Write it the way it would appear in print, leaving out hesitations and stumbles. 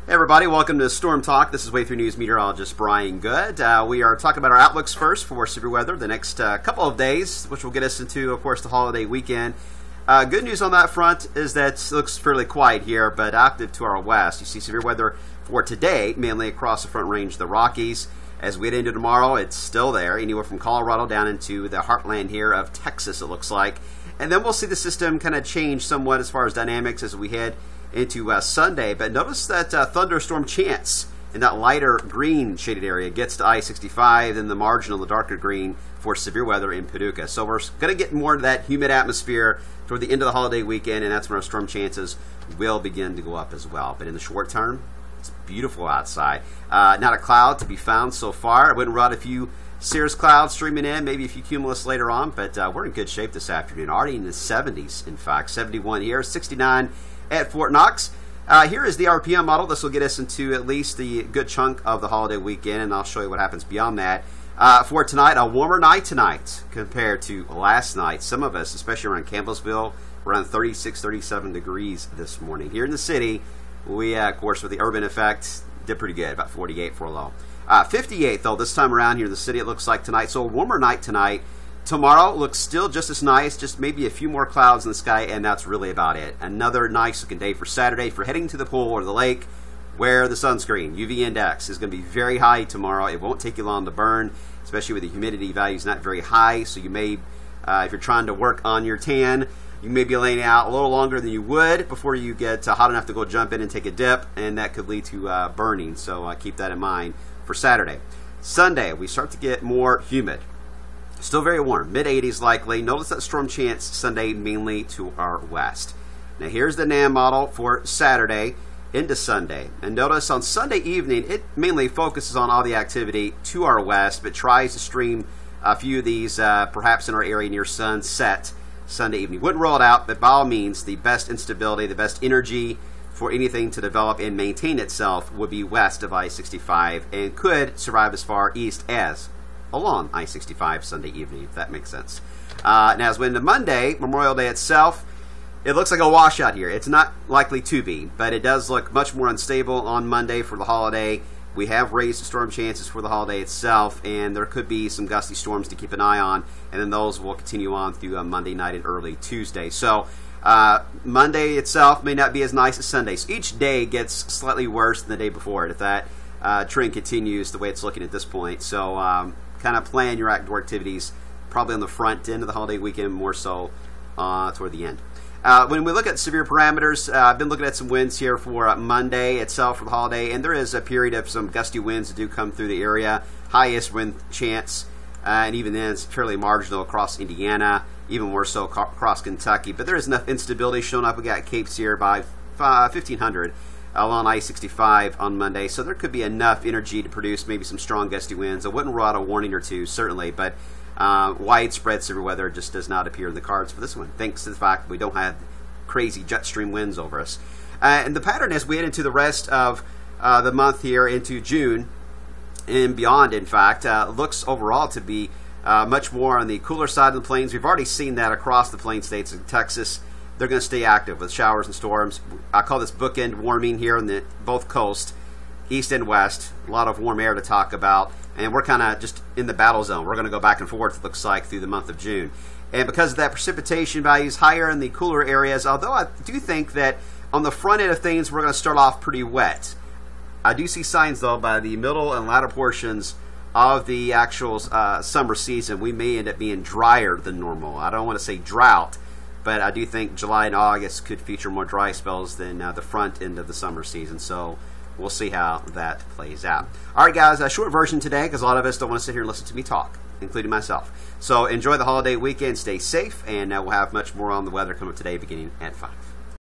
Hey everybody, welcome to Storm Talk. This is Way Through News meteorologist Brian Good. We are talking about our outlooks first for severe weather the next couple of days, which will get us into, of course, the holiday weekend. Good news on that front is that it looks fairly quiet here, but active to our west. You see severe weather for today, mainly across the Front Range of the Rockies. As we get into tomorrow, it's still there, anywhere from Colorado down into the heartland here of Texas, it looks like. And then we'll see the system kind of change somewhat as far as dynamics as we head into Sunday, but notice that thunderstorm chance in that lighter green shaded area gets to I-65, then the marginal, the darker green for severe weather in Paducah. So we're going to get more into that humid atmosphere toward the end of the holiday weekend, and that's when our storm chances will begin to go up as well. But in the short term, it's beautiful outside. Not a cloud to be found so far. I wouldn't run a few cirrus clouds streaming in, maybe a few cumulus later on, but we're in good shape this afternoon. Already in the 70s, in fact. 71 here, 69 at Fort Knox. Here is the RPM model. This will get us into at least the good chunk of the holiday weekend, and I'll show you what happens beyond that. For tonight, a warmer night tonight compared to last night. Some of us, especially around Campbellsville, around 36, 37 degrees this morning. Here in the city, we, of course, with the urban effect, did pretty good, about 48 for a low. 58, though, this time around here in the city, it looks like tonight. So a warmer night tonight. Tomorrow looks still just as nice, just maybe a few more clouds in the sky, and that's really about it. Another nice looking day for Saturday for heading to the pool or the lake. Wear the sunscreen. UV index is going to be very high tomorrow. It won't take you long to burn, especially with the humidity values not very high. So you may, if you're trying to work on your tan, you may be laying out a little longer than you would before you get hot enough to go jump in and take a dip, and that could lead to burning. So keep that in mind for Saturday. Sunday, we start to get more humid. Still very warm, mid-80s likely. Notice that storm chance Sunday mainly to our west. Now here's the NAM model for Saturday into Sunday. And notice on Sunday evening, it mainly focuses on all the activity to our west, but tries to stream a few of these perhaps in our area near sunset Sunday evening. Wouldn't roll it out, but by all means, the best instability, the best energy for anything to develop and maintain itself would be west of I-65 and could survive as far east as along I-65 Sunday evening, if that makes sense. Now, as we into Monday, Memorial Day itself, it looks like a washout here. It's not likely to be, but it does look much more unstable on Monday for the holiday. We have raised the storm chances for the holiday itself, and there could be some gusty storms to keep an eye on, and then those will continue on through Monday night and early Tuesday. So Monday itself may not be as nice as Sunday. So each day gets slightly worse than the day before it, if that trend continues the way it's looking at this point. So kind of plan your outdoor activities probably on the front end of the holiday weekend, more so toward the end. When we look at severe parameters, I've been looking at some winds here for Monday itself for the holiday, and there is a period of some gusty winds that do come through the area. Highest wind chance, and even then it's fairly marginal across Indiana, even more so across Kentucky. But there is enough instability showing up. We got capes here by 1,500 along I-65 on Monday, so there could be enough energy to produce maybe some strong gusty winds. I wouldn't rule out a warning or two, certainly, but widespread severe weather just does not appear in the cards for this one, thanks to the fact that we don't have crazy jet stream winds over us. And the pattern as we head into the rest of the month here into June and beyond, in fact, looks overall to be much more on the cooler side of the plains. We've already seen that across the plain states of Texas. They're going to stay active with showers and storms. I call this bookend warming here on the both coasts, east and west. A lot of warm air to talk about, and we're kind of just in the battle zone. We're going to go back and forth, it looks like, through the month of June. And because of that, precipitation values higher in the cooler areas, although I do think that on the front end of things, we're going to start off pretty wet. I do see signs, though, by the middle and latter portions of the actual summer season, we may end up being drier than normal. I don't want to say drought, but I do think July and August could feature more dry spells than the front end of the summer season. So we'll see how that plays out. All right, guys, a short version today because a lot of us don't want to sit here and listen to me talk, including myself. So enjoy the holiday weekend, stay safe, and we'll have much more on the weather coming up today beginning at 5.